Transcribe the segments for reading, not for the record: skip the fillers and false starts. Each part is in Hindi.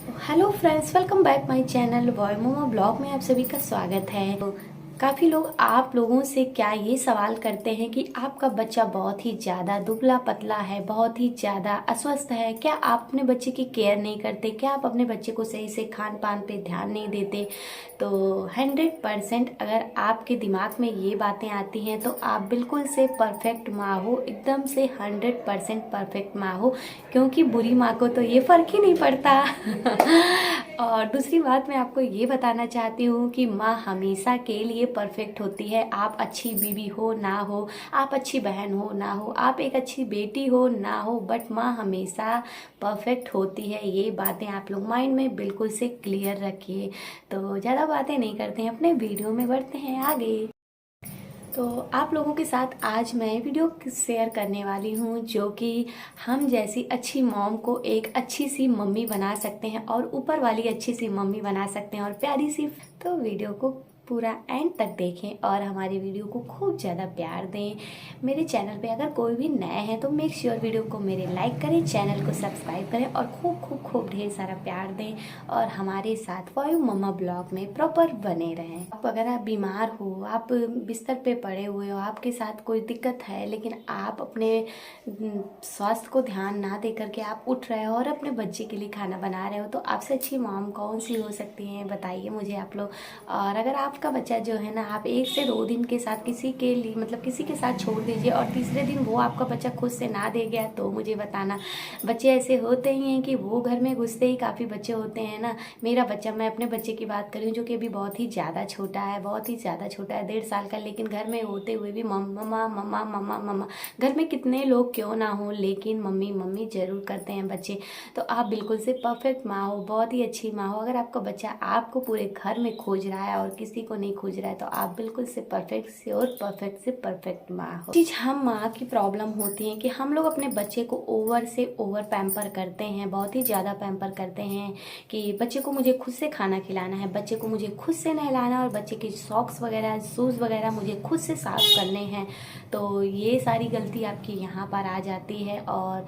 Hello friends, welcome back my channel boy मोमा ब्लॉग में आप सभी का स्वागत है। तो काफ़ी लोग आप लोगों से क्या ये सवाल करते हैं कि आपका बच्चा बहुत ही ज़्यादा दुबला पतला है, बहुत ही ज़्यादा अस्वस्थ है, क्या आप अपने बच्चे की केयर नहीं करते, क्या आप अपने बच्चे को सही से खान पान पे ध्यान नहीं देते। तो 100% अगर आपके दिमाग में ये बातें आती हैं तो आप बिल्कुल से परफेक्ट माँ हो, एकदम से 100% परफेक्ट माँ हो, क्योंकि बुरी माँ को तो ये फ़र्क ही नहीं पड़ता। और दूसरी बात मैं आपको ये बताना चाहती हूँ कि माँ हमेशा के लिए परफेक्ट होती है। आप अच्छी बीवी हो ना हो, आप अच्छी बहन हो ना हो, आप एक अच्छी बेटी हो ना हो, बट माँ हमेशा परफेक्ट होती है। ये बातें आप लोग माइंड में बिल्कुल से क्लियर रखिए। तो ज़्यादा बातें नहीं करते हैं, अपने वीडियो में बढ़ते हैं आगे। तो आप लोगों के साथ आज मैं वीडियो शेयर करने वाली हूँ जो कि हम जैसी अच्छी मॉम को एक अच्छी सी मम्मी बना सकते हैं और ऊपर वाली अच्छी सी मम्मी बना सकते हैं और प्यारी सी। तो वीडियो को पूरा एंड तक देखें और हमारी वीडियो को खूब ज़्यादा प्यार दें। मेरे चैनल पे अगर कोई भी नए हैं तो मेक श्योर वीडियो को मेरे लाइक करें, चैनल को सब्सक्राइब करें और खूब खूब खूब ढेर सारा प्यार दें और हमारे साथ वायु मम्मा ब्लॉग में प्रॉपर बने रहें। अगर आप बीमार हो, आप बिस्तर पे पड़े हुए हो, आपके साथ कोई दिक्कत है, लेकिन आप अपने स्वास्थ्य को ध्यान ना दे करके आप उठ रहे हो और अपने बच्चे के लिए खाना बना रहे हो, तो आपसे अच्छी मॉम कौन सी हो सकती है, बताइए मुझे आप लोग। और अगर आपका बच्चा जो है ना, आप 1 से 2 दिन के साथ किसी के लिए मतलब किसी के साथ छोड़ दीजिए और तीसरे दिन वो आपका बच्चा खुद से ना दे गया तो मुझे बताना। बच्चे ऐसे होते ही हैं कि वो घर में घुसते ही काफ़ी बच्चे होते हैं ना। मेरा बच्चा, मैं अपने बच्चे की बात करूँ जो कि अभी बहुत ही ज़्यादा छोटा है, बहुत ही ज़्यादा छोटा है, 1.5 साल का, लेकिन घर में होते हुए भी मम्मा मम्मा मम्मा मम्मा। घर में कितने लोग क्यों ना हो, लेकिन मम्मी मम्मी ज़रूर करते हैं बच्चे। तो आप बिल्कुल से परफेक्ट माँ हो, बहुत ही अच्छी माँ हो। अगर आपका बच्चा आपको पूरे घर में खोज रहा है और किसी को नहीं खोज रहा है तो आप बिल्कुल से परफेक्ट से और परफेक्ट से परफेक्ट माँ हो। चीज़ हम माँ की प्रॉब्लम होती है कि हम लोग अपने बच्चे को ओवर से ओवर पैम्पर करते हैं, बहुत ही ज़्यादा पैम्पर करते हैं कि बच्चे को मुझे खुद से खाना खिलाना है, बच्चे को मुझे खुद से नहलाना और बच्चे की सॉक्स वगैरह शूज़ वगैरह मुझे खुद से साफ करने हैं। तो ये सारी गलती आपकी यहाँ पर आ जाती है और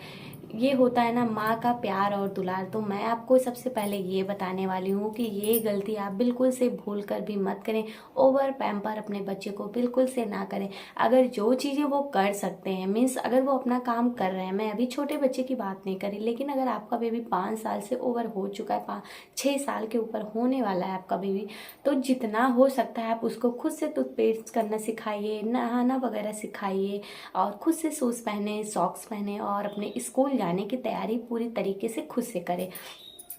ये होता है ना माँ का प्यार और दुलार। तो मैं आपको सबसे पहले ये बताने वाली हूँ कि ये गलती आप बिल्कुल से भूल कर भी मत करें। ओवर पैम्पर अपने बच्चे को बिल्कुल से ना करें। अगर जो चीज़ें वो कर सकते हैं, मीन्स अगर वो अपना काम कर रहे हैं, मैं अभी छोटे बच्चे की बात नहीं करी, लेकिन अगर आपका बेबी 5 साल से ओवर हो चुका है, 6 साल के ऊपर होने वाला है आपका बेबी, तो जितना हो सकता है आप उसको खुद से टूथपेस्ट करना सिखाइए, नहाना वगैरह सिखाइए और खुद से शूज़ पहने, सॉक्स पहने और अपने स्कूल जाने की तैयारी पूरी तरीके से खुद से करें।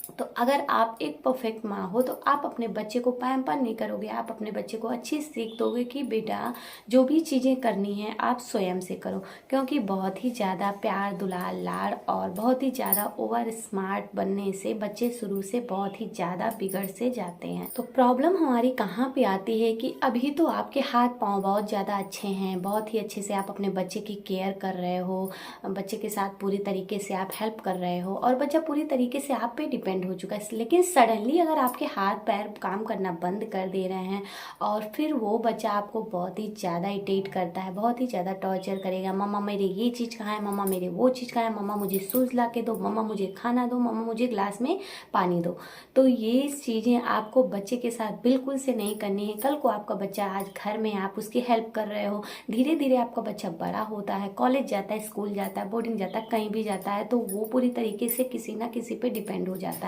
तो अगर आप एक परफेक्ट माँ हो तो आप अपने बच्चे को पैम्पर नहीं करोगे, आप अपने बच्चे को अच्छी सीख दोगे कि बेटा जो भी चीज़ें करनी है आप स्वयं से करो। क्योंकि बहुत ही ज़्यादा प्यार दुलार लाड़ और बहुत ही ज़्यादा ओवर स्मार्ट बनने से बच्चे शुरू से बहुत ही ज़्यादा बिगड़ से जाते हैं। तो प्रॉब्लम हमारी कहाँ पे आती है कि अभी तो आपके हाथ पाँव बहुत ज़्यादा अच्छे हैं, बहुत ही अच्छे से आप अपने बच्चे की केयर कर रहे हो, बच्चे के साथ पूरी तरीके से आप हेल्प कर रहे हो और बच्चा पूरी तरीके से आप पे डिपेंड हो चुका है। लेकिन सडनली अगर आपके हाथ पैर काम करना बंद कर दे रहे हैं और फिर वो बच्चा आपको बहुत ही ज़्यादा इरिटेट करता है, बहुत ही ज़्यादा टॉर्चर करेगा, मम्मा मेरे ये चीज़ कहाँ है, मम्मा मेरे वो चीज़ कहाँ है, मम्मा मुझे शूज़ ला के दो, मम्मा मुझे खाना दो, मम्मा मुझे ग्लास में पानी दो। तो ये चीज़ें आपको बच्चे के साथ बिल्कुल से नहीं करनी है। कल को आपका बच्चा, आज घर में आप उसकी हेल्प कर रहे हो, धीरे धीरे आपका बच्चा बड़ा होता है, कॉलेज जाता है, स्कूल जाता है, बोर्डिंग जाता है, कहीं भी जाता है, तो वो पूरी तरीके से किसी ना किसी पे डिपेंड हो जाता है।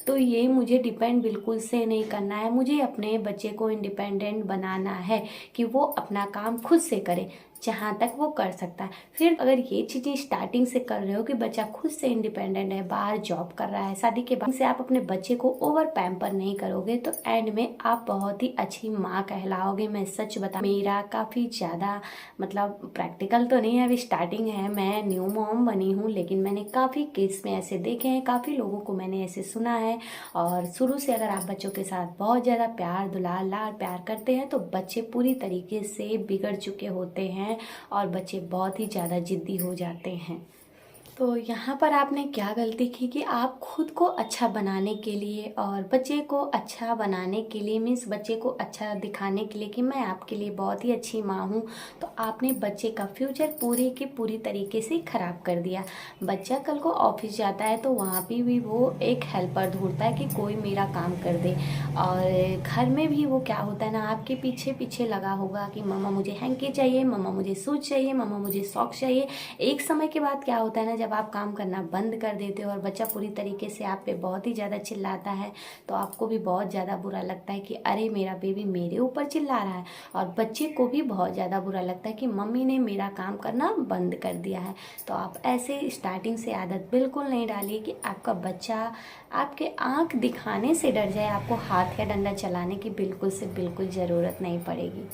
तो ये मुझे डिपेंड बिल्कुल से नहीं करना है। मुझे अपने बच्चे को इंडिपेंडेंट बनाना है कि वो अपना काम खुद से करे जहाँ तक वो कर सकता है। फिर अगर ये चीज़ें स्टार्टिंग से कर रहे हो कि बच्चा खुद से इंडिपेंडेंट है, बाहर जॉब कर रहा है, शादी के बाद से आप अपने बच्चे को ओवर पैम्पर नहीं करोगे तो एंड में आप बहुत ही अच्छी माँ कहलाओगे। मैं सच बता, मेरा काफ़ी ज़्यादा मतलब प्रैक्टिकल तो नहीं है, अभी स्टार्टिंग है, मैं न्यू मॉम बनी हूँ, लेकिन मैंने काफ़ी केस में ऐसे देखे हैं, काफ़ी लोगों को मैंने ऐसे सुना है। और शुरू से अगर आप बच्चों के साथ बहुत ज़्यादा प्यार दुलार लाड प्यार करते हैं तो बच्चे पूरी तरीके से बिगड़ चुके होते हैं और बच्चे बहुत ही ज़्यादा जिद्दी हो जाते हैं। तो यहाँ पर आपने क्या गलती की कि आप खुद को अच्छा बनाने के लिए और बच्चे को अच्छा बनाने के लिए, मीन्स बच्चे को अच्छा दिखाने के लिए कि मैं आपके लिए बहुत ही अच्छी माँ हूँ, तो आपने बच्चे का फ्यूचर पूरे के पूरी तरीके से ख़राब कर दिया। बच्चा कल को ऑफिस जाता है तो वहाँ पे भी वो एक हेल्पर ढूंढता है कि कोई मेरा काम कर दे, और घर में भी वो क्या होता है ना, आपके पीछे पीछे लगा होगा कि मम्मा मुझे हैंकी चाहिए, मम्मा मुझे शूज चाहिए, मम्मा मुझे सॉक्स चाहिए। एक समय के बाद क्या होता है ना, जब आप काम करना बंद कर देते हो और बच्चा पूरी तरीके से आप पे बहुत ही ज़्यादा चिल्लाता है, तो आपको भी बहुत ज़्यादा बुरा लगता है कि अरे मेरा बेबी मेरे ऊपर चिल्ला रहा है, और बच्चे को भी बहुत ज़्यादा बुरा लगता है कि मम्मी ने मेरा काम करना बंद कर दिया है। तो आप ऐसे स्टार्टिंग से आदत बिल्कुल नहीं डालिए कि आपका बच्चा आपके आंख दिखाने से डर जाए। आपको हाथ या डंडा चलाने की बिल्कुल से बिल्कुल ज़रूरत नहीं पड़ेगी।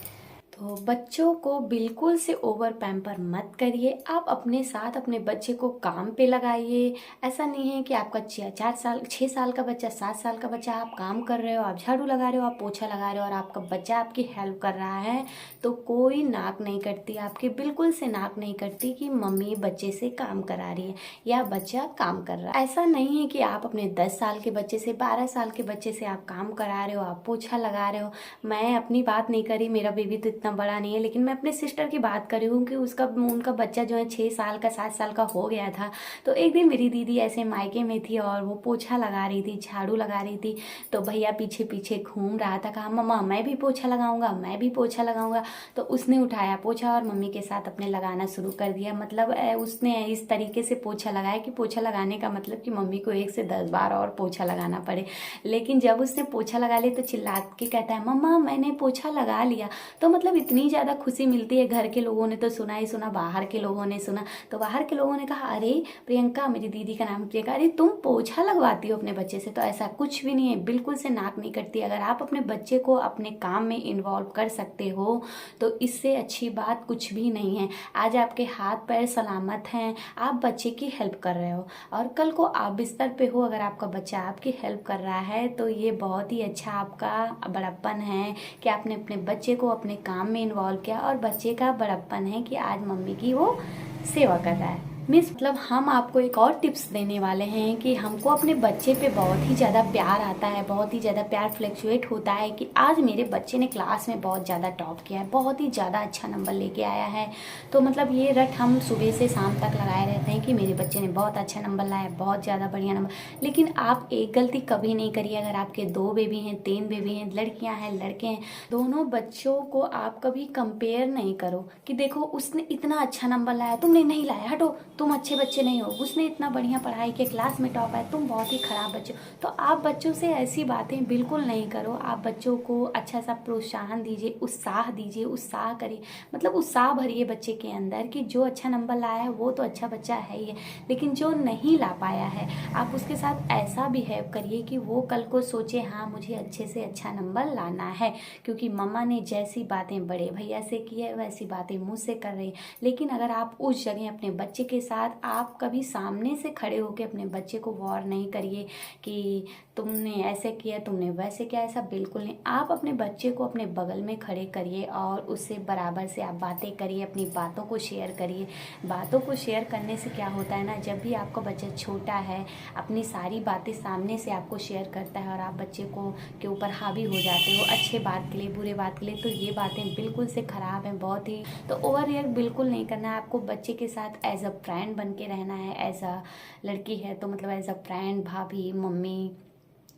तो बच्चों को बिल्कुल से ओवर पैम्पर मत करिए। आप अपने साथ अपने बच्चे को काम पे लगाइए। ऐसा नहीं है कि आपका 4 साल 6 साल का बच्चा, 7 साल का बच्चा, आप काम कर रहे हो, आप झाड़ू लगा रहे हो, आप पोछा लगा रहे हो और आपका बच्चा आपकी हेल्प कर रहा है, तो कोई नाक नहीं कटती आपकी, बिल्कुल से नाक नहीं कटती कि मम्मी बच्चे से काम करा रही है या बच्चा काम कर रहा है। ऐसा नहीं है कि आप अपने 10 साल के बच्चे से, 12 साल के बच्चे से आप काम करा रहे हो, आप पोछा लगा रहे हो। मैं अपनी बात नहीं करी, मेरा बेबी तो इतना बड़ा नहीं है, लेकिन मैं अपने सिस्टर की बात कर रही हूँ कि उनका बच्चा जो है 6 साल का, 7 साल का हो गया था। तो एक दिन मेरी दीदी ऐसे मायके में थी और वो पोछा लगा रही थी, झाड़ू लगा रही थी, तो भैया पीछे पीछे घूम रहा था, कहा मम्मा मैं भी पोछा लगाऊंगा, मैं भी पोछा लगाऊंगा। तो उसने उठाया पोछा और मम्मी के साथ अपने लगाना शुरू कर दिया। मतलब उसने इस तरीके से पोछा लगाया कि पोछा लगाने का मतलब कि मम्मी को 1 से 10 बार और पोछा लगाना पड़े। लेकिन जब उसने पोछा लगा लिया तो चिल्ला के कहता है मम्मा मैंने पोछा लगा लिया। तो मतलब इतनी ज़्यादा खुशी मिलती है। घर के लोगों ने तो सुना ही सुना, बाहर के लोगों ने सुना, तो बाहर के लोगों ने कहा अरे प्रियंका, मेरी दीदी का नाम प्रियंका, अरे तुम पोछा लगवाती हो अपने बच्चे से। तो ऐसा कुछ भी नहीं है, बिल्कुल से नाक नहीं कटती। अगर आप अपने बच्चे को अपने काम में इन्वॉल्व कर सकते हो तो इससे अच्छी बात कुछ भी नहीं है। आज आपके हाथ पैर सलामत हैं, आप बच्चे की हेल्प कर रहे हो, और कल को आप बिस्तर पे हो, अगर आपका बच्चा आपकी हेल्प कर रहा है तो ये बहुत ही अच्छा आपका बड़प्पन है कि आपने अपने बच्चे को अपने काम में इन्वॉल्व किया, और बच्चे का बड़प्पन है कि आज मम्मी की वो सेवा कर रहा है। मिस मतलब हम आपको एक और टिप्स देने वाले हैं कि हमको अपने बच्चे पे बहुत ही ज़्यादा प्यार आता है, बहुत ही ज़्यादा प्यार फ्लक्चुएट होता है कि आज मेरे बच्चे ने क्लास में बहुत ज़्यादा टॉप किया है, बहुत ही ज़्यादा अच्छा नंबर लेके आया है। तो मतलब ये रट हम सुबह से शाम तक लगाए रहते हैं कि मेरे बच्चे ने बहुत अच्छा नंबर लाया, बहुत ज़्यादा बढ़िया नंबर। लेकिन आप एक गलती कभी नहीं करिए। अगर आपके 2 बेबी हैं, 3 बेबी हैं, लड़कियाँ हैं, लड़के हैं, दोनों बच्चों को आप कभी कंपेयर नहीं करो कि देखो उसने इतना अच्छा नंबर लाया, तुमने नहीं लाया, हटो, तुम अच्छे बच्चे नहीं हो, उसने इतना बढ़िया पढ़ाई किया, क्लास में टॉप आया, तुम बहुत ही खराब बच्चे हो। तो आप बच्चों से ऐसी बातें बिल्कुल नहीं करो। आप बच्चों को अच्छा सा प्रोत्साहन दीजिए, उत्साह दीजिए, उत्साह करिए, मतलब उत्साह भरिए बच्चे के अंदर कि जो अच्छा नंबर लाया है वो तो अच्छा बच्चा है ही है, लेकिन जो नहीं ला पाया है आप उसके साथ ऐसा बिहेव करिए कि वो कल को सोचे हाँ मुझे अच्छे से अच्छा नंबर लाना है, क्योंकि मम्मा ने जैसी बातें बड़े भैया से की है वैसी बातें मुझसे कर रही। लेकिन अगर आप उस जगह अपने बच्चे के साथ आप कभी सामने से खड़े होकर अपने बच्चे को वॉर नहीं करिए कि तुमने ऐसे किया, तुमने वैसे किया, ऐसा बिल्कुल नहीं। आप अपने बच्चे को अपने बगल में खड़े करिए और उससे बराबर से आप बातें करिए, अपनी बातों को शेयर करिए। बातों को शेयर करने से क्या होता है ना, जब भी आपका बच्चा छोटा है अपनी सारी बातें सामने से आपको शेयर करता है और आप बच्चे को के ऊपर हावी हो जाते हो अच्छे बात के लिए, बुरे बात के लिए, तो ये बातें बिल्कुल से ख़राब हैं बहुत ही। तो ओवर रिएक्ट बिल्कुल नहीं करना है। आपको बच्चे के साथ एज अ फ्रेंड बन के रहना है। एज अ लड़की है तो मतलब एज अ फ्रेंड, भाभी, मम्मी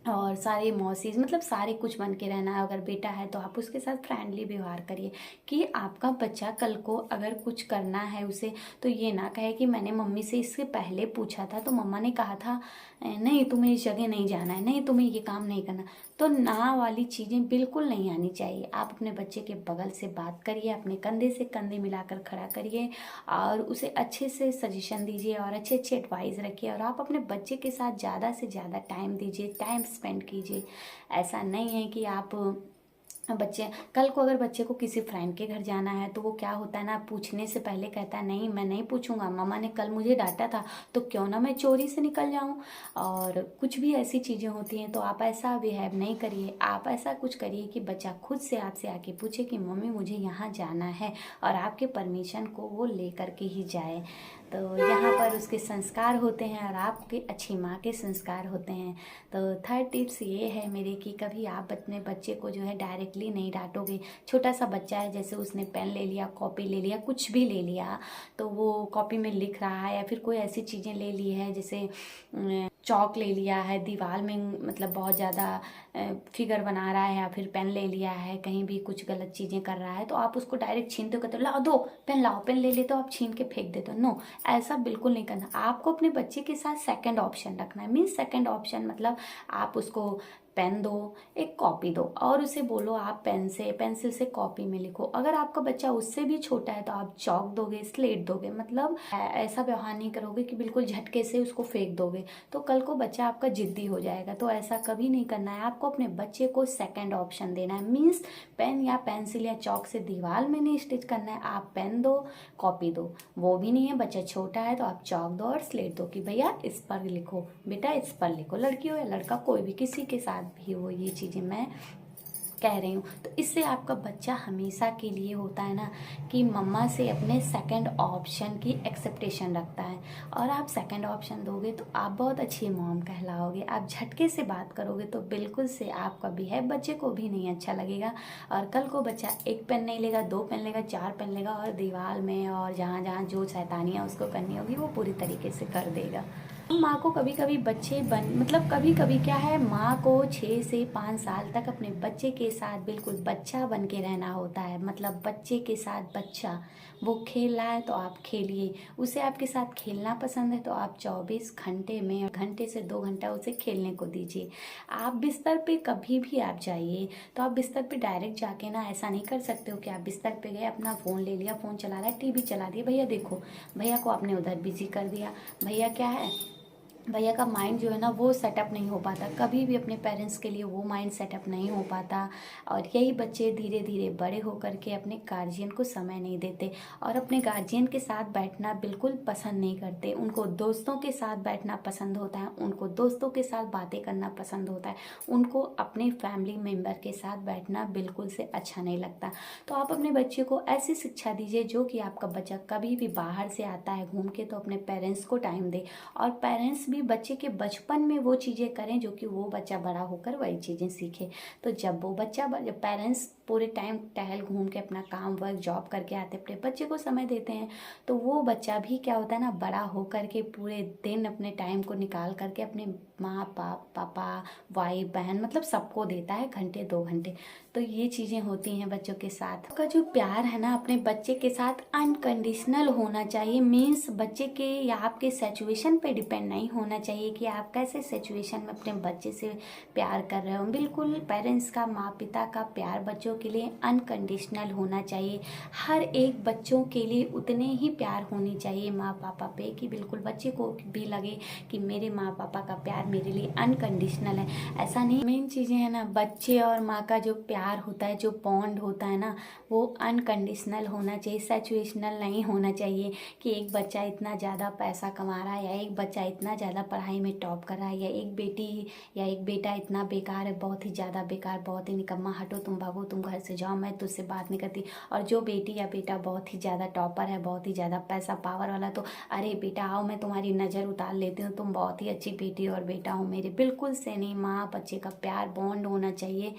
और सारे मौसीज, मतलब सारे कुछ बन के रहना है। अगर बेटा है तो आप उसके साथ फ्रेंडली व्यवहार करिए कि आपका बच्चा कल को अगर कुछ करना है उसे, तो ये ना कहे कि मैंने मम्मी से इससे पहले पूछा था तो मम्मा ने कहा था नहीं तुम्हें इस जगह नहीं जाना है, नहीं तुम्हें ये काम नहीं करना। तो ना वाली चीज़ें बिल्कुल नहीं आनी चाहिए। आप अपने बच्चे के बगल से बात करिए, अपने कंधे से कंधे मिलाकर खड़ा करिए और उसे अच्छे से सजेशन दीजिए और अच्छे अच्छे एडवाइस रखिए, और आप अपने बच्चे के साथ ज़्यादा से ज़्यादा टाइम दीजिए, टाइम स्पेंड कीजिए। ऐसा नहीं है कि आप बच्चे कल को अगर बच्चे को किसी फ्रेंड के घर जाना है तो वो क्या होता है ना, पूछने से पहले कहता है नहीं मैं नहीं पूछूंगा, मम्मा ने कल मुझे डांटा था तो क्यों ना मैं चोरी से निकल जाऊं, और कुछ भी ऐसी चीज़ें होती हैं। तो आप ऐसा बिहेव नहीं करिए। आप ऐसा कुछ करिए कि बच्चा खुद से आपसे आके पूछे कि मम्मी मुझे यहाँ जाना है और आपके परमिशन को वो लेकर के ही जाए। तो यहाँ पर उसके संस्कार होते हैं और आपके अच्छी माँ के संस्कार होते हैं। तो थर्ड टिप्स ये है मेरे कि कभी आप अपने बच्चे को जो है डायरेक्टली नहीं डांटोगे। छोटा सा बच्चा है, जैसे उसने पेन ले लिया, कॉपी ले लिया, कुछ भी ले लिया, तो वो कॉपी में लिख रहा है या फिर कोई ऐसी चीज़ें ले ली है, जैसे चौक ले लिया है, दीवार में मतलब बहुत ज़्यादा फिगर बना रहा है, या फिर पेन ले लिया है, कहीं भी कुछ गलत चीज़ें कर रहा है, तो आप उसको डायरेक्ट छीनते हो, कहते हो लाओ दो पेन, लाओ पेन ले लेते हो, आप छीन के फेंक देते हो। नो, ऐसा बिल्कुल नहीं करना। आपको अपने बच्चे के साथ सेकंड ऑप्शन रखना है। मीन्स सेकंड ऑप्शन मतलब आप उसको पेन दो, एक कॉपी दो और उसे बोलो आप पेंसिल से कॉपी में लिखो। अगर आपका बच्चा उससे भी छोटा है तो आप चौक दोगे, स्लेट दोगे, मतलब ऐसा व्यवहार नहीं करोगे कि बिल्कुल झटके से उसको फेंक दोगे, तो कल को बच्चा आपका जिद्दी हो जाएगा। तो ऐसा कभी नहीं करना है। आपको अपने बच्चे को सेकंड ऑप्शन देना है। मीन्स पेन या पेंसिल या चौक से दीवार में नहीं स्टिच करना है। आप पेन दो, कॉपी दो, वो भी नहीं है, बच्चा छोटा है तो आप चौक दो और स्लेट दो कि भैया इस पर लिखो, बेटा इस पर लिखो। लड़की हो या लड़का, कोई भी, किसी के साथ भी हो, ये चीज़ें मैं कह रही हूँ। तो इससे आपका बच्चा हमेशा के लिए होता है ना कि मम्मा से अपने सेकंड ऑप्शन की एक्सेप्टेशन रखता है। और आप सेकंड ऑप्शन दोगे तो आप बहुत अच्छी मॉम कहलाओगे। आप झटके से बात करोगे तो बिल्कुल से आपका बिहेव बच्चे को भी नहीं अच्छा लगेगा। और कल को बच्चा एक पेन नहीं लेगा, दो पेन लेगा, चार पेन लेगा और दीवार में और जहाँ जहाँ जो शैतानियाँ उसको करनी होगी वो पूरी तरीके से कर देगा। माँ को कभी कभी बच्चे मतलब कभी कभी क्या है, माँ को 6 से 5 साल तक अपने बच्चे के साथ बिल्कुल बच्चा बन के रहना होता है। मतलब बच्चे के साथ बच्चा, वो खेल रहा है तो आप खेलिए, उसे आपके साथ खेलना पसंद है तो आप 24 घंटे में घंटे से 2 घंटा उसे खेलने को दीजिए। आप बिस्तर पे कभी भी आप जाइए तो आप बिस्तर पे डायरेक्ट जाके ना ऐसा नहीं कर सकते हो कि आप बिस्तर पे गए, अपना फ़ोन ले लिया, फ़ोन चला रहा है, टीवी चला दिया, भैया देखो, भैया को आपने उधर बिजी कर दिया। भैया क्या है, भैया का माइंड जो है ना वो सेटअप नहीं हो पाता, कभी भी अपने पेरेंट्स के लिए वो माइंड सेटअप नहीं हो पाता। और यही बच्चे धीरे धीरे बड़े होकर के अपने गार्जियन को समय नहीं देते और अपने गार्जियन के साथ बैठना बिल्कुल पसंद नहीं करते। उनको दोस्तों के साथ बैठना पसंद होता है, उनको दोस्तों के साथ बातें करना पसंद होता है, उनको अपने फैमिली मेम्बर के साथ बैठना बिल्कुल से अच्छा नहीं लगता। तो आप अपने बच्चे को ऐसी शिक्षा दीजिए जो कि आपका बच्चा कभी भी बाहर से आता है घूम के तो अपने पेरेंट्स को टाइम दे, और पेरेंट्स भी बच्चे के बचपन में वो चीज़ें करें जो कि वो बच्चा बड़ा होकर वही चीज़ें सीखे। तो जब वो बच्चा, जब पेरेंट्स पूरे टाइम टहल घूम के अपना काम वर्क जॉब करके आते, अपने बच्चे को समय देते हैं, तो वो बच्चा भी क्या होता है ना, बड़ा होकर के पूरे दिन अपने टाइम को निकाल करके अपने माँ पापा भाई बहन मतलब सबको देता है, घंटे 2 घंटे। तो ये चीज़ें होती हैं बच्चों के साथ। आपका जो प्यार है ना अपने बच्चे के साथ अनकंडीशनल होना चाहिए। मीन्स बच्चे के या आपके सिचुएशन पे डिपेंड नहीं होना चाहिए कि आप कैसे सिचुएशन में अपने बच्चे से प्यार कर रहे हो। बिल्कुल पेरेंट्स का, माँ पिता का प्यार बच्चों के लिए अनकंडीशनल होना चाहिए। हर एक बच्चों के लिए उतने ही प्यार होनी चाहिए माँ पापा पे कि बिल्कुल बच्चे को भी लगे कि मेरे माँ पापा का प्यार मेरे लिए अनकंडीशनल है। ऐसा नहीं, मेन चीज़ें हैं ना, बच्चे और माँ का जो प्यार होता है, जो बॉन्ड होता है ना, वो अनकंडीशनल होना चाहिए, सिचुएशनल नहीं होना चाहिए कि एक बच्चा इतना ज़्यादा पैसा कमा रहा है या एक बच्चा इतना ज़्यादा पढ़ाई में टॉप कर रहा है या एक बेटी या एक बेटा इतना बेकार है, बहुत ही ज़्यादा बेकार, बहुत ही निकम्मा, हटो तुम, भागो तुम घर से जाओ, मैं तुझसे बात नहीं करती। और जो बेटी या बेटा बहुत ही ज़्यादा टॉपर है, बहुत ही ज़्यादा पैसा पावर वाला, तो अरे बेटा आओ मैं तुम्हारी नज़र उतार लेती हूँ, तुम बहुत ही अच्छी बेटी और बेटा हो मेरे। बिल्कुल से नहीं, माँ बच्चे का प्यार बॉन्ड होना चाहिए,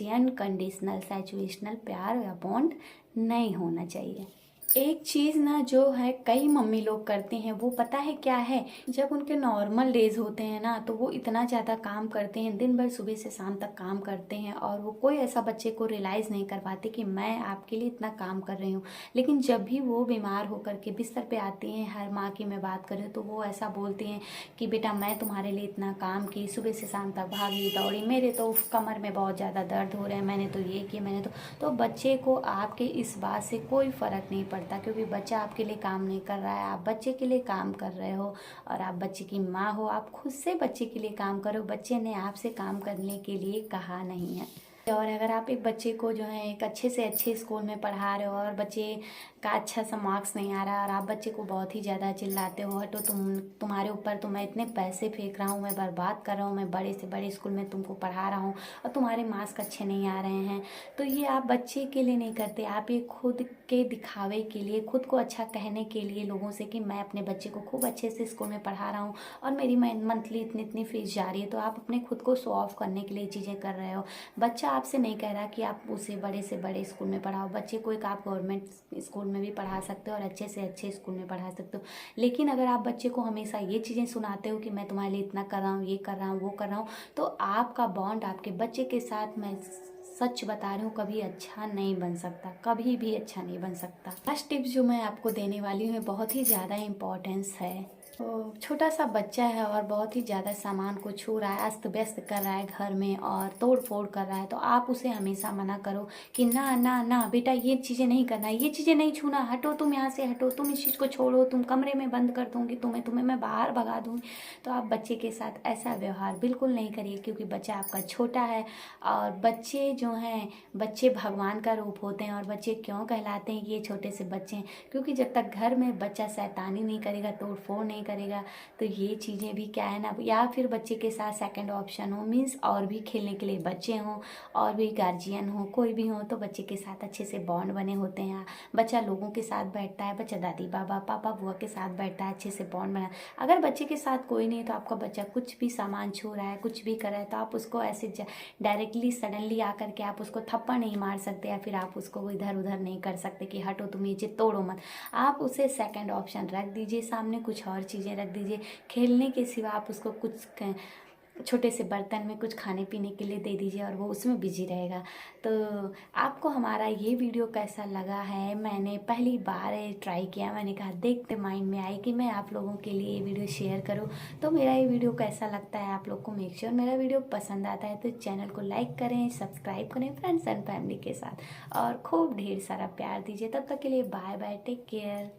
अनकंडीशनल, सिचुएशनल प्यार या बॉन्ड नहीं होना चाहिए। एक चीज़ ना जो है कई मम्मी लोग करती हैं, वो पता है क्या है, जब उनके नॉर्मल डेज होते हैं ना तो वो इतना ज़्यादा काम करते हैं, दिन भर सुबह से शाम तक काम करते हैं और वो कोई ऐसा बच्चे को रियलाइज़ नहीं कर पाते कि मैं आपके लिए इतना काम कर रही हूँ। लेकिन जब भी वो बीमार होकर के बिस्तर पे आती हैं, हर माँ की मैं बात करूँ तो वो ऐसा बोलती हैं कि बेटा मैं तुम्हारे लिए इतना काम की, सुबह से शाम तक भागी दौड़ी, मेरे तो कमर में बहुत ज़्यादा दर्द हो रहे हैं, मैंने तो ये किया, मैंने तो बच्चे को आपके इस बात से कोई फ़र्क नहीं पड़ता, क्योंकि बच्चा आपके लिए काम नहीं कर रहा है, आप बच्चे के लिए काम कर रहे हो और आप बच्चे की माँ हो, आप खुद से बच्चे के लिए काम करो, बच्चे ने आपसे काम करने के लिए कहा नहीं है। और अगर आप एक बच्चे को जो है एक अच्छे से अच्छे स्कूल में पढ़ा रहे हो और बच्चे का अच्छा सा मार्क्स नहीं आ रहा और आप बच्चे को बहुत ही ज़्यादा चिल्लाते हो, हटो तुम्हारे ऊपर तो मैं इतने पैसे फेंक रहा हूँ, मैं बर्बाद कर रहा हूँ, मैं बड़े से बड़े स्कूल में तुमको पढ़ा रहा हूँ और तुम्हारे मार्क्स अच्छे नहीं आ रहे हैं। तो ये आप बच्चे के लिए नहीं करते, आप ये खुद के दिखावे के लिए, खुद को अच्छा कहने के लिए लोगों से कि मैं अपने बच्चे को खूब अच्छे से स्कूल में पढ़ा रहा हूँ और मेरी मंथली इतनी इतनी फीस जा रही है। तो आप अपने खुद को शो ऑफ करने के लिए चीज़ें कर रहे हो। बच्चा आपसे नहीं कह रहा कि आप उसे बड़े से बड़े स्कूल में पढ़ाओ, बच्चे को एक आप गवर्नमेंट स्कूल में भी पढ़ा सकते हो और अच्छे से अच्छे स्कूल में पढ़ा सकते हो। लेकिन अगर आप बच्चे को हमेशा ये चीज़ें सुनाते हो कि मैं तुम्हारे लिए इतना कर रहा हूँ, ये कर रहा हूँ, वो कर रहा हूँ, तो आपका बॉन्ड आपके बच्चे के साथ, मैं सच बता रही हूँ, कभी अच्छा नहीं बन सकता, कभी भी अच्छा नहीं बन सकता। फर्स्ट टिप्स जो मैं आपको देने वाली हूँ बहुत ही ज़्यादा इम्पोर्टेंस है। तो छोटा सा बच्चा है और बहुत ही ज़्यादा सामान को छू रहा है, अस्त व्यस्त कर रहा है घर में और तोड़ फोड़ कर रहा है, तो आप उसे हमेशा मना करो कि ना ना ना बेटा, ये चीज़ें नहीं करना, ये चीज़ें नहीं छूना, हटो तुम यहाँ से, हटो तुम, इस चीज़ को छोड़ो, तुम कमरे में बंद कर दूँगी, तुम्हें मैं बाहर भगा दूँगी। तो आप बच्चे के साथ ऐसा व्यवहार बिल्कुल नहीं करिए, क्योंकि बच्चा आपका छोटा है और बच्चे जो हैं, बच्चे भगवान का रूप होते हैं। और बच्चे क्यों कहलाते हैं ये छोटे से बच्चे हैं, क्योंकि जब तक घर में बच्चा शैतानी नहीं करेगा, तोड़ फोड़ नहीं करेगा, तो ये चीज़ें भी क्या है ना, या फिर बच्चे के साथ सेकंड ऑप्शन हो, मीन्स और भी खेलने के लिए बच्चे हों और भी गार्जियन हो, कोई भी हो, तो बच्चे के साथ अच्छे से बॉन्ड बने होते हैं। बच्चा लोगों के साथ बैठता है, बच्चा दादी बाबा पापा बुआ के साथ बैठता है, अच्छे से बॉन्ड बना। अगर बच्चे के साथ कोई नहीं है तो आपका बच्चा कुछ भी सामान छू रहा है, कुछ भी कर रहा है, तो आप उसको ऐसे डायरेक्टली सडनली आकर के आप उसको थप्पड़ नहीं मार सकते, या फिर आप उसको इधर उधर नहीं कर सकते कि हटो तुम ये चीज़ तोड़ो मत। आप उसे सेकंड ऑप्शन रख दीजिए सामने, कुछ और चीज़ें रख दीजिए, खेलने के सिवा आप उसको कुछ छोटे से बर्तन में कुछ खाने पीने के लिए दे दीजिए और वो उसमें बिजी रहेगा। तो आपको हमारा ये वीडियो कैसा लगा है, मैंने पहली बार ट्राई किया, मैंने कहा देखते माइंड में आई कि मैं आप लोगों के लिए ये वीडियो शेयर करूं। तो मेरा ये वीडियो कैसा लगता है आप लोग को, मेक श्योर मेरा वीडियो पसंद आता है तो चैनल को लाइक करें, सब्सक्राइब करें फ्रेंड्स एंड फैमिली के साथ और खूब ढेर सारा प्यार दीजिए। तब तक के लिए बाय बाय, टेक केयर।